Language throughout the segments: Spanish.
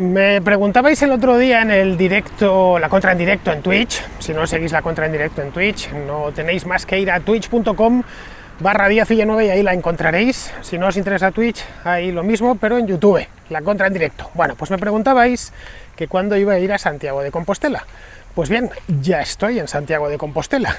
Me preguntabais el otro día en el directo, la contra en directo en Twitch. Si no seguís la contra en directo en Twitch, no tenéis más que ir a twitch.com/DiazVillanueva y ahí la encontraréis. Si no os interesa Twitch, ahí lo mismo, pero en YouTube, la contra en directo. Bueno, pues me preguntabais que cuándo iba a ir a Santiago de Compostela. Pues bien, ya estoy en Santiago de Compostela,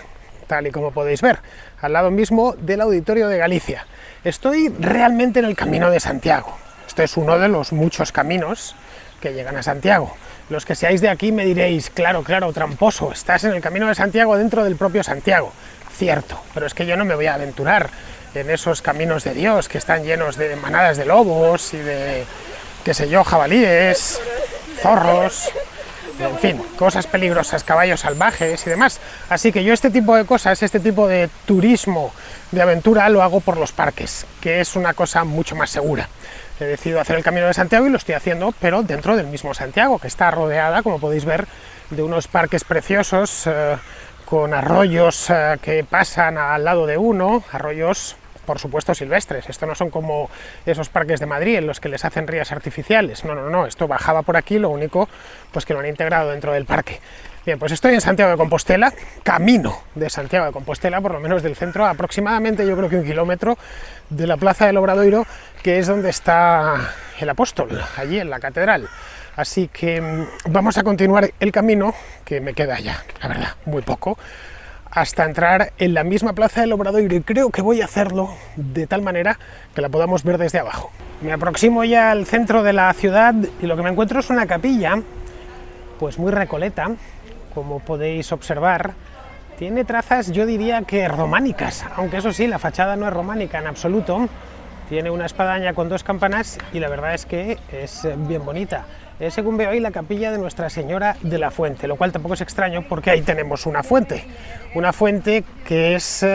tal y como podéis ver, al lado mismo del Auditorio de Galicia. Estoy realmente en el Camino de Santiago. Este es uno de los muchos caminos que llegan a Santiago. Los que seáis de aquí me diréis, claro, tramposo, estás en el Camino de Santiago dentro del propio Santiago. Cierto, pero es que yo no me voy a aventurar en esos caminos de Dios que están llenos de manadas de lobos y de, qué sé yo, jabalíes, zorros, en fin, cosas peligrosas, caballos salvajes y demás. Así que yo este tipo de cosas, este tipo de turismo de aventura lo hago por los parques, que es una cosa mucho más segura. He decidido hacer el Camino de Santiago y lo estoy haciendo, pero dentro del mismo Santiago, que está rodeada, como podéis ver, de unos parques preciosos, con arroyos que pasan al lado de uno, arroyos, por supuesto, silvestres. Esto no son como esos parques de Madrid en los que les hacen rías artificiales. No, esto bajaba por aquí, lo único pues que lo han integrado dentro del parque. Bien, pues estoy en Santiago de Compostela, camino de Santiago de Compostela, por lo menos del centro, aproximadamente yo creo que 1 kilómetro de la Plaza del Obradoiro, que es donde está el apóstol, allí en la catedral. Así que vamos a continuar el camino, que me queda ya, la verdad, muy poco, hasta entrar en la misma Plaza del Obradoiro, y creo que voy a hacerlo de tal manera que la podamos ver desde abajo. Me aproximo ya al centro de la ciudad y lo que me encuentro es una capilla, pues muy recoleta, como podéis observar. Tiene trazas, yo diría que románicas, aunque eso sí, la fachada no es románica en absoluto. Tiene una espadaña con 2 campanas y la verdad es que es bien bonita. Es, según veo ahí, la capilla de Nuestra Señora de la Fuente, lo cual tampoco es extraño porque ahí tenemos una fuente que es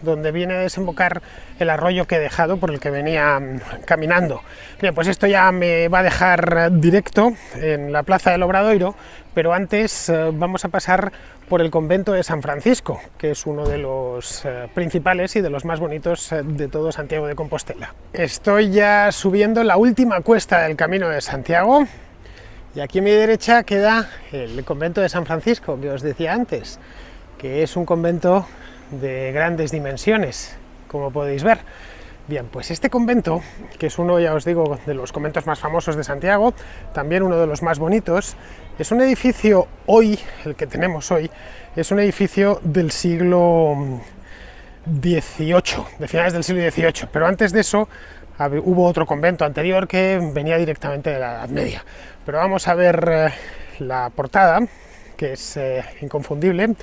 donde viene a desembocar el arroyo que he dejado, por el que venía caminando. Bien, pues esto ya me va a dejar directo en la Plaza del Obradoiro, pero antes vamos a pasar por el convento de San Francisco, que es uno de los principales y de los más bonitos de todo Santiago de Compostela. Estoy ya subiendo la última cuesta del Camino de Santiago, y aquí a mi derecha queda el convento de San Francisco, que os decía antes, que es un convento de grandes dimensiones, como podéis ver. Bien, pues este convento, que es uno, ya os digo, de los conventos más famosos de Santiago, también uno de los más bonitos, es un edificio hoy, el que tenemos hoy, es un edificio del siglo XVIII, de finales del siglo XVIII, pero antes de eso hubo otro convento anterior que venía directamente de la Edad Media. Pero vamos a ver la portada, que es inconfundible,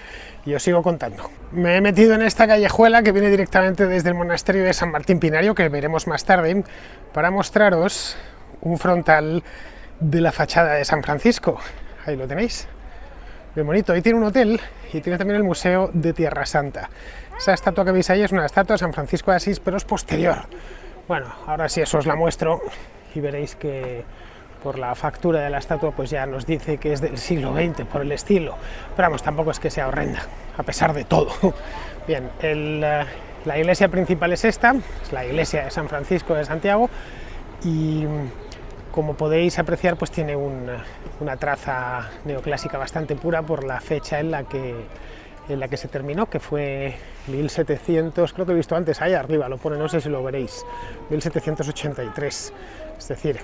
y os sigo contando. Me he metido en esta callejuela que viene directamente desde el monasterio de San Martín Pinario, que veremos más tarde, para mostraros un frontal de la fachada de San Francisco. Ahí lo tenéis, bien bonito. Ahí tiene un hotel y tiene también el Museo de Tierra Santa. Esa estatua que veis ahí es una estatua de San Francisco de Asís, pero es posterior. Bueno, ahora sí eso os la muestro y veréis que por la factura de la estatua pues ya nos dice que es del siglo XX, por el estilo, pero vamos, tampoco es que sea horrenda, a pesar de todo. Bien, la iglesia principal es esta, es la iglesia de San Francisco de Santiago, y como podéis apreciar pues tiene una traza neoclásica bastante pura por la fecha en la que se terminó, que fue 1700, creo que he visto antes, ahí arriba lo pone, no sé si lo veréis, 1783, es decir,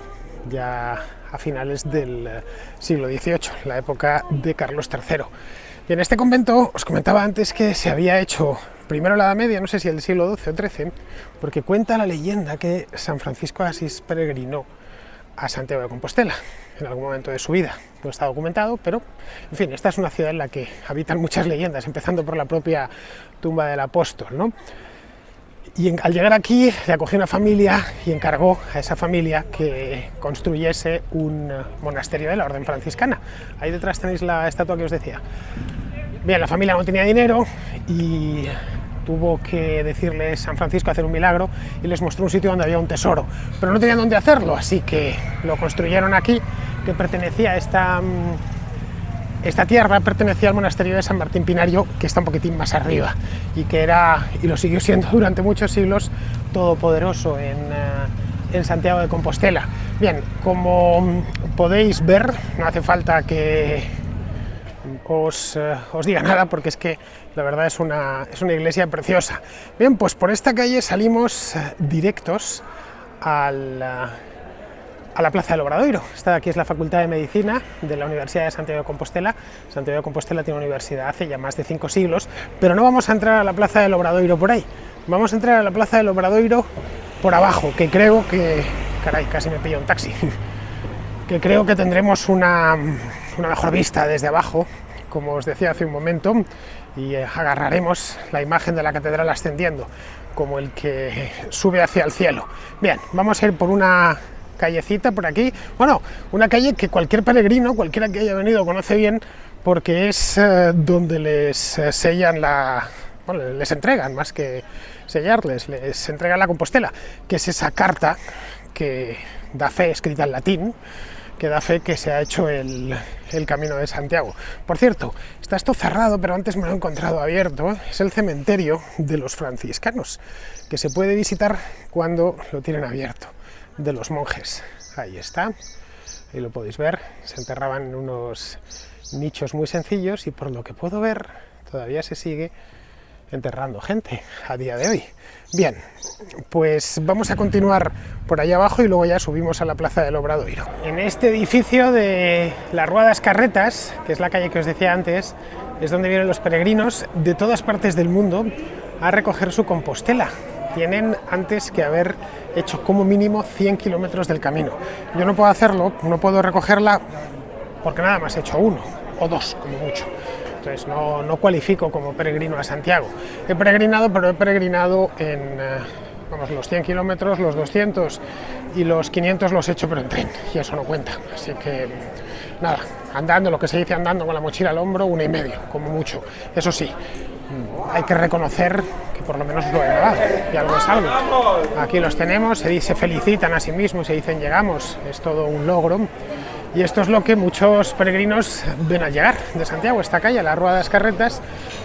ya a finales del siglo XVIII, la época de Carlos III. Y en este convento os comentaba antes que se había hecho primero la Edad Media, no sé si el siglo XII o XIII, porque cuenta la leyenda que San Francisco de Asís peregrinó a Santiago de Compostela en algún momento de su vida. No está documentado, pero en fin, esta es una ciudad en la que habitan muchas leyendas, empezando por la propia tumba del apóstol, ¿no? Y al llegar aquí le acogió una familia y encargó a esa familia que construyese un monasterio de la orden franciscana. Ahí detrás tenéis la estatua que os decía. Bien, la familia no tenía dinero y tuvo que decirles San Francisco hacer un milagro y les mostró un sitio donde había un tesoro, pero no tenían dónde hacerlo, así que lo construyeron aquí, que pertenecía a esta tierra pertenecía al monasterio de San Martín Pinario, que está un poquitín más arriba, y que era, y lo siguió siendo durante muchos siglos, todopoderoso en Santiago de Compostela. Bien, como podéis ver, no hace falta que os diga nada, porque es que la verdad es una iglesia preciosa. Bien, pues por esta calle salimos directos a la Plaza del Obradoiro. Esta de aquí es la Facultad de Medicina de la Universidad de Santiago de Compostela. Santiago de Compostela tiene una universidad hace ya más de 5 siglos, pero no vamos a entrar a la Plaza del Obradoiro por ahí. Vamos a entrar a la Plaza del Obradoiro por abajo, que creo que... Caray, casi me pillo un taxi. Que creo que tendremos una mejor vista desde abajo, como os decía hace un momento, y agarraremos la imagen de la catedral ascendiendo, como el que sube hacia el cielo. Bien, vamos a ir por una callecita por aquí, bueno, una calle que cualquier peregrino, cualquiera que haya venido conoce bien, porque es donde les sellan bueno, les entregan, más que sellarles, les entregan la Compostela, que es esa carta que da fe, escrita en latín, que da fe que se ha hecho el Camino de Santiago. Por cierto, está esto cerrado, pero antes me lo he encontrado abierto. Es el cementerio de los franciscanos, que se puede visitar cuando lo tienen abierto, de los monjes. Ahí está, ahí lo podéis ver, se enterraban en unos nichos muy sencillos y por lo que puedo ver todavía se sigue enterrando gente a día de hoy. Bien, pues vamos a continuar por allá abajo y luego ya subimos a la Plaza del Obradoiro. En este edificio de las Ruedas Carretas, que es la calle que os decía antes, es donde vienen los peregrinos de todas partes del mundo a recoger su Compostela. Tienen antes que haber hecho como mínimo 100 kilómetros del camino. Yo no puedo hacerlo, no puedo recogerla porque nada más he hecho 1 o 2 como mucho. Entonces no cualifico como peregrino a Santiago. He peregrinado, pero he peregrinado en los 100 kilómetros, los 200 y los 500 los he hecho pero en tren, y eso no cuenta. Así que nada, andando, lo que se dice andando con la mochila al hombro, 1,5 como mucho. Eso sí, hay que reconocer que por lo menos lo he grabado, y algo es algo. Aquí los tenemos, se felicitan a sí mismos, se dicen llegamos, es todo un logro. Y esto es lo que muchos peregrinos ven al llegar de Santiago, esta calle, las Ruedas Carretas,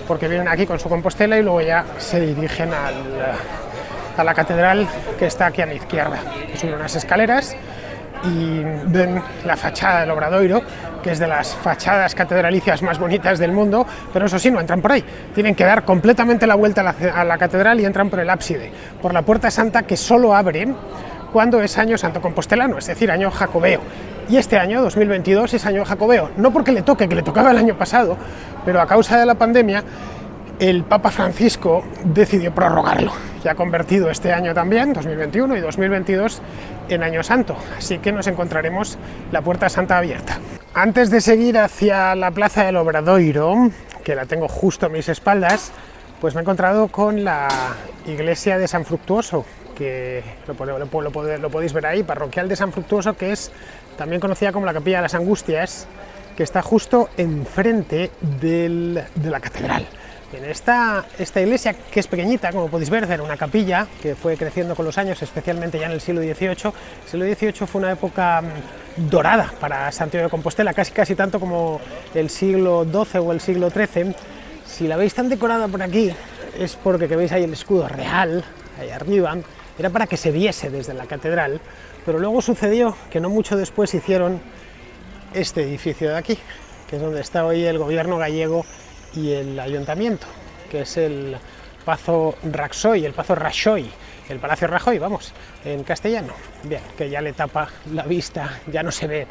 porque vienen aquí con su Compostela y luego ya se dirigen a la catedral que está aquí a la izquierda, que suben unas escaleras y ven la fachada del Obradoiro, que es de las fachadas catedralicias más bonitas del mundo, pero eso sí, no entran por ahí, tienen que dar completamente la vuelta a la catedral y entran por el ábside, por la Puerta Santa, que solo abre cuando es año santo compostelano, es decir, año jacobeo. Y este año, 2022, es año jacobeo, no porque le toque, que le tocaba el año pasado, pero a causa de la pandemia, el Papa Francisco decidió prorrogarlo y ha convertido este año también, 2021 y 2022, en año santo, así que nos encontraremos la Puerta Santa abierta. Antes de seguir hacia la Plaza del Obradoiro, que la tengo justo a mis espaldas, pues me he encontrado con la iglesia de San Fructuoso, que lo podéis ver ahí, parroquial de San Fructuoso, que es también conocida como la Capilla de las Angustias, que está justo enfrente de la catedral. En esta iglesia, que es pequeñita, como podéis ver, era una capilla que fue creciendo con los años, especialmente ya en el siglo XVIII. El siglo XVIII fue una época dorada para Santiago de Compostela, casi tanto como el siglo XII o el siglo XIII. Si la veis tan decorada por aquí, es porque veis ahí el escudo real, ahí arriba, era para que se viese desde la catedral, pero luego sucedió que no mucho después hicieron este edificio de aquí, que es donde está hoy el gobierno gallego y el ayuntamiento, que es el Pazo Raxoi, el Pazo Raxoi, el Palacio Rajoy, vamos, en castellano. Bien, que ya le tapa la vista, ya no se ve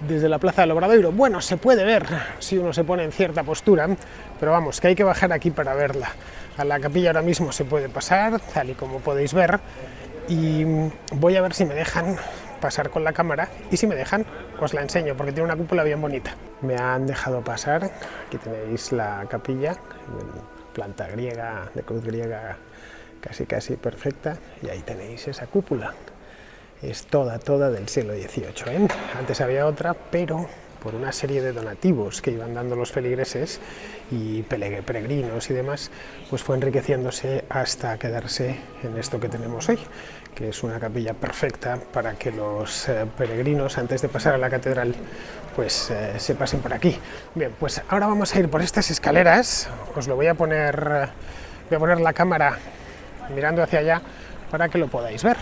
desde la Plaza del Obradoiro. Bueno, se puede ver si uno se pone en cierta postura, pero vamos, que hay que bajar aquí para verla. A la capilla ahora mismo se puede pasar, tal y como podéis ver, y voy a ver si me dejan pasar con la cámara, y si me dejan, os la enseño, porque tiene una cúpula bien bonita. Me han dejado pasar, aquí tenéis la capilla, planta griega, de cruz griega, casi perfecta, y ahí tenéis esa cúpula. Es toda del siglo XVIII, ¿eh? Antes había otra, pero por una serie de donativos que iban dando los feligreses y peregrinos y demás, pues fue enriqueciéndose hasta quedarse en esto que tenemos hoy, que es una capilla perfecta para que los peregrinos, antes de pasar a la catedral, pues se pasen por aquí. Bien, pues ahora vamos a ir por estas escaleras, os lo voy a poner la cámara mirando hacia allá para que lo podáis ver.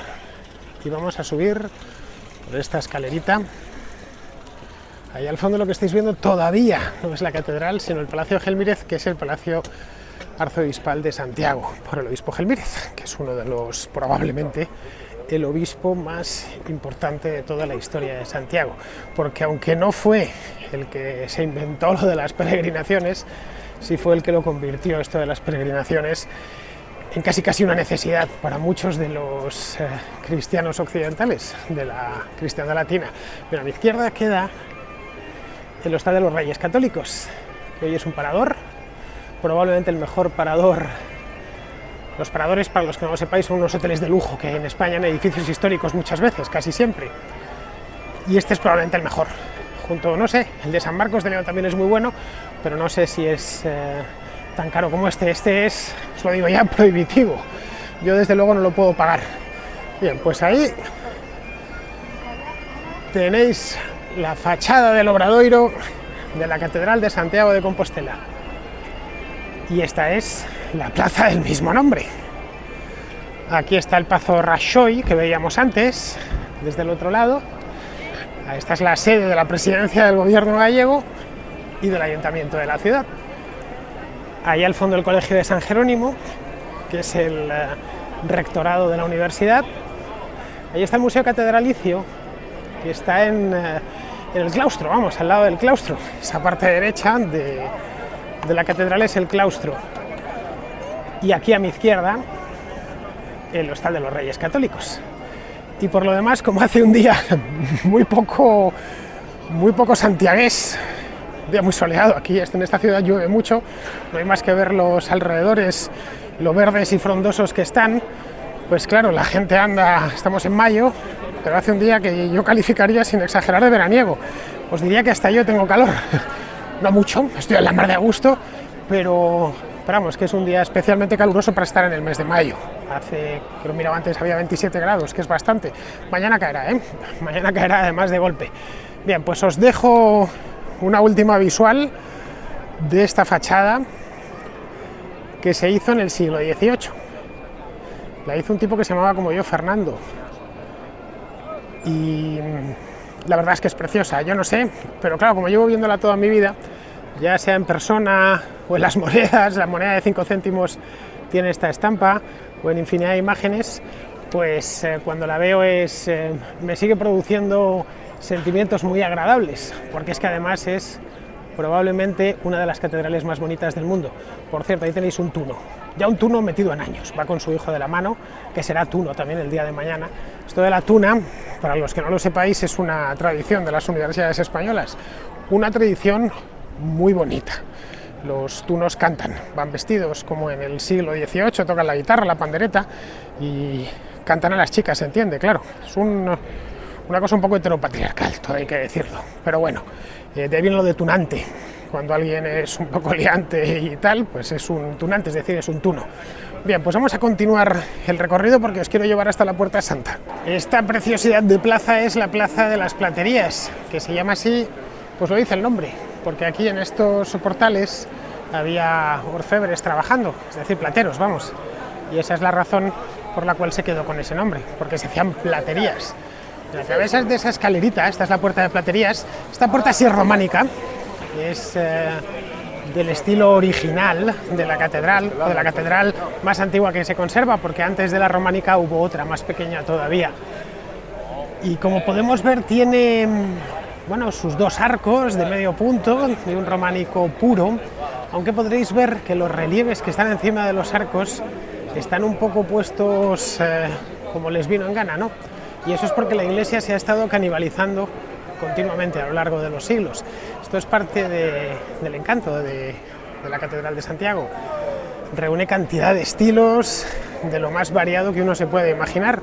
Y vamos a subir por esta escalerita. Ahí al fondo lo que estáis viendo todavía no es la catedral, sino el Palacio de Gelmírez, que es el Palacio Arzobispal de Santiago, por el obispo Gelmírez, que es uno de los, probablemente, el obispo más importante de toda la historia de Santiago, porque aunque no fue el que se inventó lo de las peregrinaciones, sí fue el que lo convirtió esto de las peregrinaciones en casi una necesidad para muchos de los cristianos occidentales, de la cristiandad latina. Pero a mi izquierda queda el Hostal de los Reyes Católicos, que hoy es un parador, probablemente el mejor parador. Los paradores, para los que no lo sepáis, son unos hoteles de lujo que hay en España, en edificios históricos muchas veces, casi siempre. Y este es probablemente el mejor. Junto, no sé, el de San Marcos de León también es muy bueno, pero no sé si es tan caro como este. Este es, os lo digo ya, prohibitivo. Yo desde luego no lo puedo pagar. Bien, pues ahí tenéis la fachada del Obradoiro de la Catedral de Santiago de Compostela. Y esta es la plaza del mismo nombre. Aquí está el Pazo Rajoy, que veíamos antes, desde el otro lado. Esta es la sede de la presidencia del gobierno gallego y del ayuntamiento de la ciudad. Ahí al fondo el Colegio de San Jerónimo, que es el rectorado de la universidad. Ahí está el Museo Catedralicio, que está en el claustro, vamos, al lado del claustro. Esa parte derecha de la catedral es el claustro. Y aquí a mi izquierda, el Hostal de los Reyes Católicos. Y por lo demás, como hace un día muy poco santiagués, un día muy soleado, aquí en esta ciudad llueve mucho, no hay más que ver los alrededores, lo verdes y frondosos que están, pues claro, la gente anda, estamos en mayo, pero hace un día que yo calificaría, sin exagerar, de veraniego. Os diría que hasta yo tengo calor, no mucho, estoy en la mar de a gusto, pero vamos, que es un día especialmente caluroso para estar en el mes de mayo. Que lo miraba antes, había 27 grados, que es bastante. Mañana caerá, mañana caerá además de golpe. Bien, pues os dejo una última visual de esta fachada que se hizo en el siglo XVIII. La hizo un tipo que se llamaba como yo, Fernando. Y la verdad es que es preciosa, yo no sé, pero claro, como llevo viéndola toda mi vida, ya sea en persona o en las monedas, la moneda de 5 céntimos tiene esta estampa, o en infinidad de imágenes, pues cuando la veo me sigue produciendo sentimientos muy agradables, porque es que además es probablemente una de las catedrales más bonitas del mundo. Por cierto, ahí tenéis un tuno, ya un tuno metido en años, va con su hijo de la mano, que será tuno también el día de mañana. Esto de la tuna, para los que no lo sepáis, es una tradición de las universidades españolas, una tradición muy bonita. Los tunos cantan, van vestidos como en el siglo XVIII, tocan la guitarra, la pandereta y cantan a las chicas, se entiende, claro. Es una cosa un poco heteropatriarcal, todo hay que decirlo, pero bueno, de ahí viene lo de tunante. Cuando alguien es un poco liante y tal, pues es un tunante, es decir, es un tuno. Bien, pues vamos a continuar el recorrido porque os quiero llevar hasta la Puerta Santa. Esta preciosidad de plaza es la Plaza de las Platerías, que se llama así, pues lo dice el nombre, porque aquí en estos portales había orfebres trabajando, es decir, plateros, vamos, y esa es la razón por la cual se quedó con ese nombre, porque se hacían platerías. Y a través de esa escalerita, esta es la Puerta de Platerías, esta puerta sí es románica, es del estilo original de la catedral, o de la catedral más antigua que se conserva, porque antes de la románica hubo otra más pequeña todavía. Y como podemos ver, tiene sus dos arcos de medio punto, de un románico puro, aunque podréis ver que los relieves que están encima de los arcos están un poco puestos como les vino en gana, ¿no? Y eso es porque la iglesia se ha estado canibalizando continuamente a lo largo de los siglos. Esto es parte del encanto de la Catedral de Santiago. Reúne cantidad de estilos, de lo más variado que uno se puede imaginar.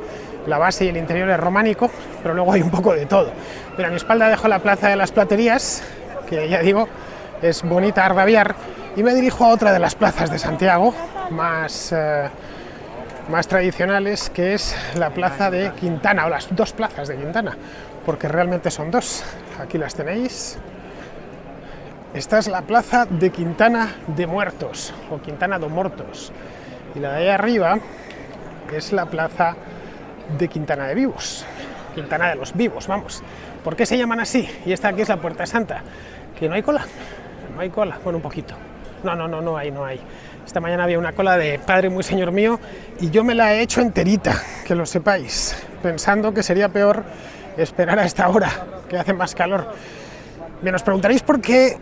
La base y el interior es románico, pero luego hay un poco de todo. Pero a mi espalda dejo la Plaza de las Platerías, que ya digo, es bonita a rabiar, y me dirijo a otra de las plazas de Santiago, más tradicionales, que es la Plaza de Quintana, o las dos plazas de Quintana, porque realmente son dos. Aquí las tenéis. Esta es la Plaza de Quintana de Muertos, o Quintana do Mortos, y la de ahí arriba es la Plaza de Quintana de Vivos. Quintana de los Vivos, vamos. ¿Por qué se llaman así? Y esta aquí es la Puerta Santa. ¿Que no hay cola? No hay cola, bueno, un poquito. No hay. Esta mañana había una cola de Padre Muy Señor Mío y yo me la he hecho enterita, que lo sepáis, pensando que sería peor esperar a esta hora, que hace más calor. Bien, os preguntaréis por qué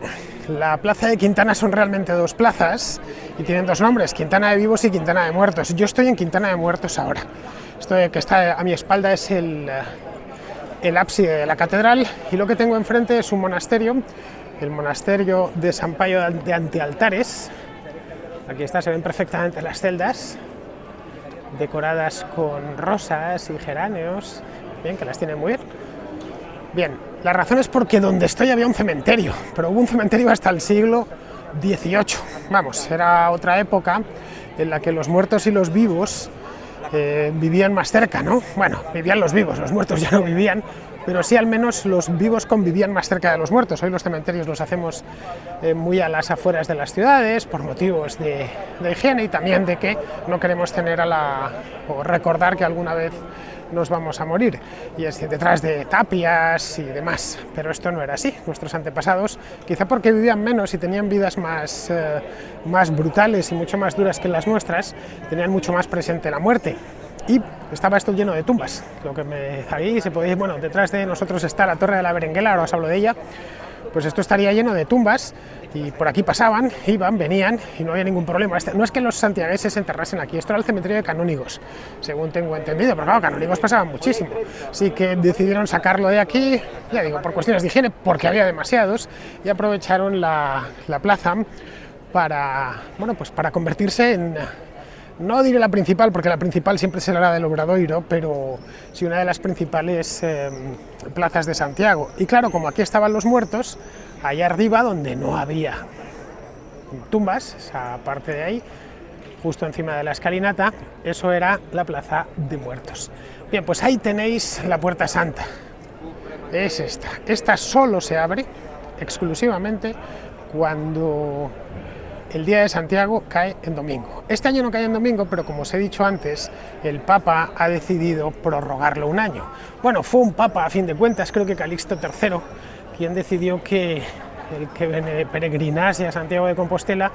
la plaza de Quintana son realmente dos plazas y tienen dos nombres, Quintana de Vivos y Quintana de Muertos. Yo estoy en Quintana de Muertos ahora. Esto que está a mi espalda es el ábside de la catedral y lo que tengo enfrente es un monasterio, el monasterio de San Payo de Antialtares. Aquí está, se ven perfectamente las celdas, decoradas con rosas y geráneos, bien, que las tienen muy bien. Bien, la razón es porque donde estoy había un cementerio, pero hubo un cementerio hasta el siglo XVIII. Vamos, era otra época en la que los muertos y los vivos vivían más cerca, ¿no? Bueno, vivían los vivos, los muertos ya no vivían, pero sí al menos los vivos convivían más cerca de los muertos. Hoy los cementerios los hacemos muy a las afueras de las ciudades por motivos de higiene y también de que no queremos tener o recordar que alguna vez nos vamos a morir, y es detrás de tapias y demás, pero esto no era así. Nuestros antepasados, quizá porque vivían menos y tenían vidas más brutales y mucho más duras que las nuestras, tenían mucho más presente la muerte. Y estaba esto lleno de tumbas, lo que ahí se podéis, bueno, detrás de nosotros está la Torre de la Berenguela, ahora os hablo de ella, pues esto estaría lleno de tumbas y por aquí pasaban, iban, venían y no había ningún problema. No es que los santiagueses se enterrasen aquí, esto era el cementerio de canónigos, según tengo entendido, pero claro, canónigos pasaban muchísimo, así que decidieron sacarlo de aquí, ya digo, por cuestiones de higiene, porque había demasiados, y aprovecharon la plaza para, bueno, pues para convertirse en, no diré la principal, porque la principal siempre será la del Obradoiro, pero sí una de las principales plazas de Santiago. Y claro, como aquí estaban los muertos, allá arriba donde no había tumbas, esa parte de ahí, justo encima de la escalinata, eso era la plaza de muertos. Bien, pues ahí tenéis la Puerta Santa. Es esta. Esta solo se abre exclusivamente cuando el día de Santiago cae en domingo. Este año no cae en domingo, pero como os he dicho antes, el Papa ha decidido prorrogarlo un año. Bueno, fue un Papa, a fin de cuentas, creo que Calixto III, quien decidió que el que peregrinase a Santiago de Compostela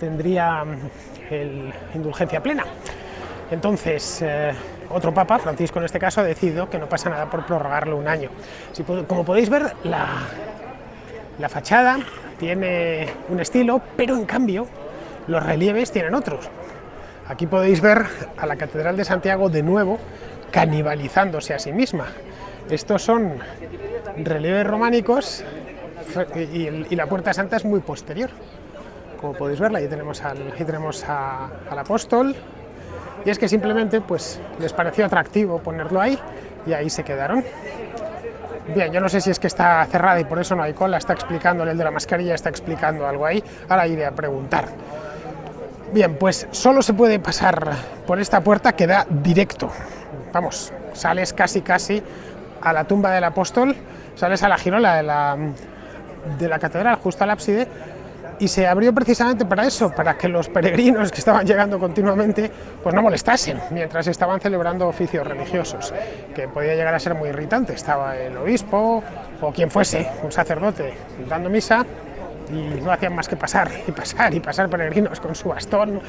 tendría indulgencia plena. Entonces, otro Papa, Francisco en este caso, ha decidido que no pasa nada por prorrogarlo un año. Como podéis ver, la fachada tiene un estilo, pero en cambio los relieves tienen otros. Aquí podéis ver a la Catedral de Santiago de nuevo canibalizándose a sí misma. Estos son relieves románicos y la Puerta Santa es muy posterior. Como podéis ver, ahí tenemos al apóstol, y es que simplemente pues les pareció atractivo ponerlo ahí y ahí se quedaron. Bien, yo no sé si es que está cerrada y por eso no hay cola, está explicándole, el de la mascarilla está explicando algo ahí, ahora iré a preguntar. Bien, pues solo se puede pasar por esta puerta que da directo, vamos, sales casi a la tumba del apóstol, sales a la girola de la catedral, justo al ábside, y se abrió precisamente para eso, para que los peregrinos que estaban llegando continuamente pues no molestasen mientras estaban celebrando oficios religiosos, que podía llegar a ser muy irritante. Estaba el obispo o quien fuese, un sacerdote, dando misa, y no hacían más que pasar peregrinos con su bastón,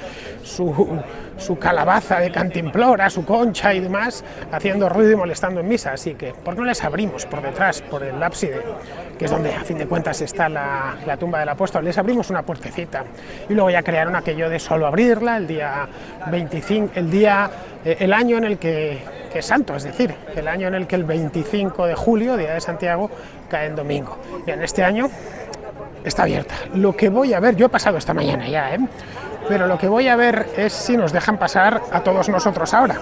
su calabaza de cantimplora, su concha y demás, haciendo ruido y molestando en misa. Así que, ¿por qué no les abrimos por detrás, por el ábside, que es donde a fin de cuentas está la tumba del apóstol? Les abrimos una puertecita y luego ya crearon aquello de solo abrirla el día 25, el año en el que es santo, es decir, el año en el que el 25 de julio, día de Santiago, cae en domingo. Bien, este año está abierta. Lo que voy a ver, yo he pasado esta mañana ya, pero lo que voy a ver es si nos dejan pasar a todos nosotros ahora.